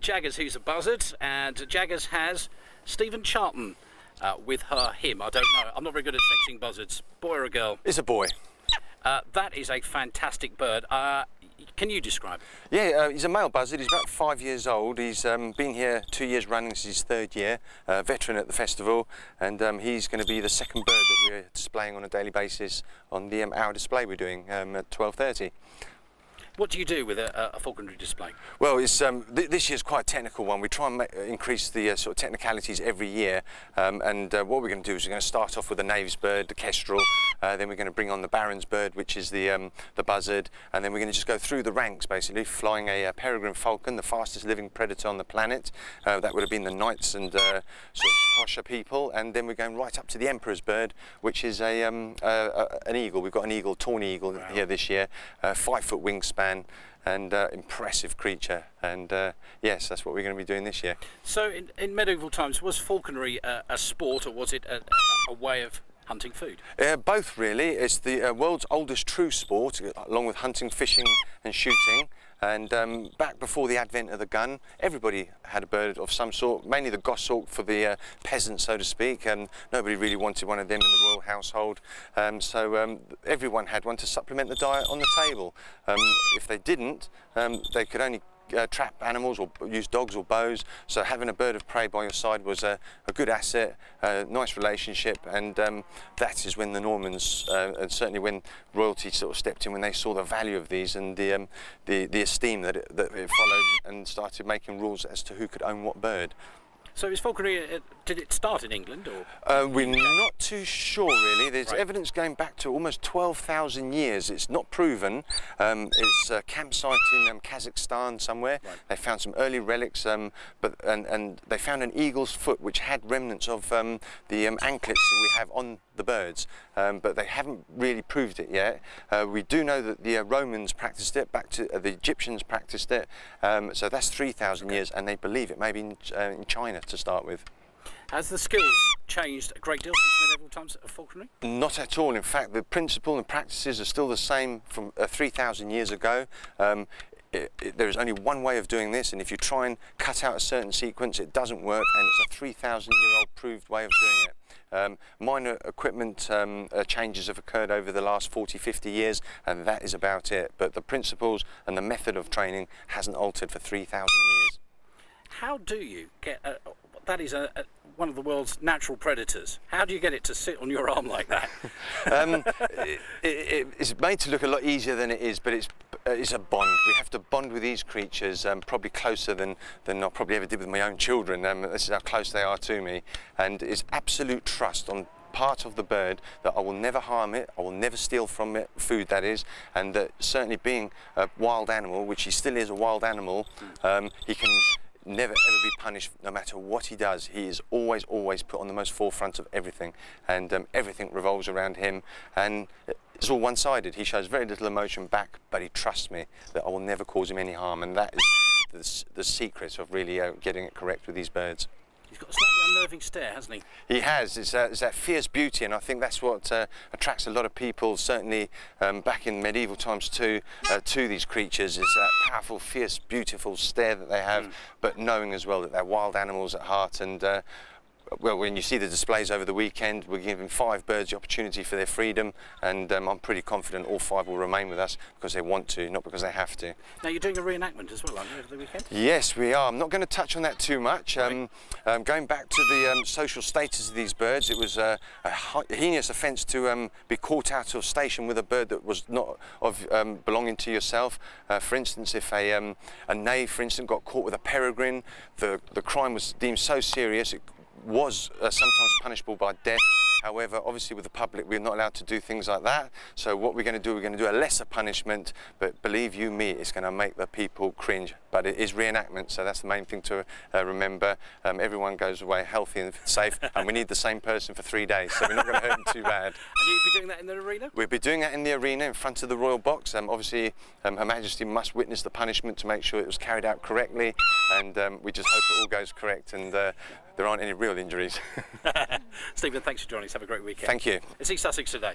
Jaggers, who's a buzzard, and Jaggers has Stephen Charlton with him. I don't know. I'm not very good at sexing buzzards. Boy or a girl? It's a boy. That is a fantastic bird. Can you describe it? Yeah, he's a male buzzard. He's about 5 years old. He's been here 2 years running. This is his third year, veteran at the festival, and he's going to be the second bird that we're displaying on a daily basis on the hour display we're doing at 12:30. What do you do with a falconry display? Well, it's this year's quite a technical one. We try and increase the sort of technicalities every year, and what we're going to do is we're going to start off with the Navy's bird, the kestrel, then we're going to bring on the Baron's bird, which is the buzzard, and then we're going to just go through the ranks, basically, flying a peregrine falcon, the fastest living predator on the planet. That would have been the knights and sort of posher people, and then we're going right up to the Emperor's bird, which is an eagle. We've got an eagle, tawny eagle, wow, here this year, 5-foot wingspan, and impressive creature, and yes, that's what we're going to be doing this year. So in medieval times, was falconry a sport, or was it a way of hunting food? Both, really. It's the world's oldest true sport, along with hunting, fishing and shooting. And back before the advent of the gun, everybody had a bird of some sort, mainly the goshawk for the peasants, so to speak, and nobody really wanted one of them in the royal household. So everyone had one to supplement the diet on the table. If they didn't, they could only trap animals or use dogs or bows, so having a bird of prey by your side was a good asset, a nice relationship, and that is when the Normans, and certainly when royalty sort of stepped in, when they saw the value of these and the esteem that it followed, and started making rules as to who could own what bird. So is falconry, did it start in England, or? We're not too sure, really. There's evidence going back to almost 12,000 years. It's not proven. It's a campsite in Kazakhstan somewhere. Right. They found some early relics, and they found an eagle's foot which had remnants of the anklets that we have on the birds, but they haven't really proved it yet. We do know that the Romans practiced it, back to the Egyptians practiced it, so that's 3,000 years, and they believe it may be in China to start with. Has the skills changed a great deal since medieval times of falconry? Not at all. In fact, the principle and practices are still the same from 3,000 years ago. There is only one way of doing this, and if you try and cut out a certain sequence, it doesn't work, and it's a 3,000-year-old proved way of doing it. Minor equipment changes have occurred over the last 40-50 years, and that is about it. But the principles and the method of training hasn't altered for 3,000 years. How do you get that is one of the world's natural predators. How do you get it to sit on your arm like that? It's made to look a lot easier than it is, but it's a bond. We have to bond with these creatures, probably closer than I probably ever did with my own children. This is how close they are to me, and it's absolute trust on part of the bird that I will never harm it, I will never steal from it, food that is, and that certainly being a wild animal, which he still is a wild animal, he can never ever be punished no matter what he does. He is always put on the most forefront of everything, and everything revolves around him, and it's all one-sided. He shows very little emotion back, but he trusts me that I will never cause him any harm, and that is the secret of really getting it correct with these birds. He's got a slightly unnerving stare, hasn't he? He has. It's that fierce beauty, and I think that's what attracts a lot of people, certainly back in medieval times too, to these creatures. It's that powerful, fierce, beautiful stare that they have, but knowing as well that they're wild animals at heart. And well, when you see the displays over the weekend, we're giving 5 birds the opportunity for their freedom, and I'm pretty confident all 5 will remain with us because they want to, not because they have to. Now, you're doing a reenactment as well, aren't you, over the weekend? Yes, we are. I'm not going to touch on that too much. Right. Going back to the social status of these birds, it was a heinous offence to be caught out of station with a bird that was not of belonging to yourself. For instance, if a knave, for instance, got caught with a peregrine, the crime was deemed so serious it was sometimes punishable by death. However, obviously with the public, we're not allowed to do things like that. So what we're going to do a lesser punishment, but believe you me, it's going to make the people cringe. But it is reenactment, so that's the main thing to remember. Everyone goes away healthy and safe, and we need the same person for 3 days, so we're not going to hurt them too bad. And you'll be doing that in the arena? We'll be doing that in the arena in front of the royal box. Obviously, Her Majesty must witness the punishment to make sure it was carried out correctly, and we just hope it all goes correct, and there aren't any real injuries. Stephen, thanks for joining us. Have a great weekend. Thank you. It's East Sussex Today.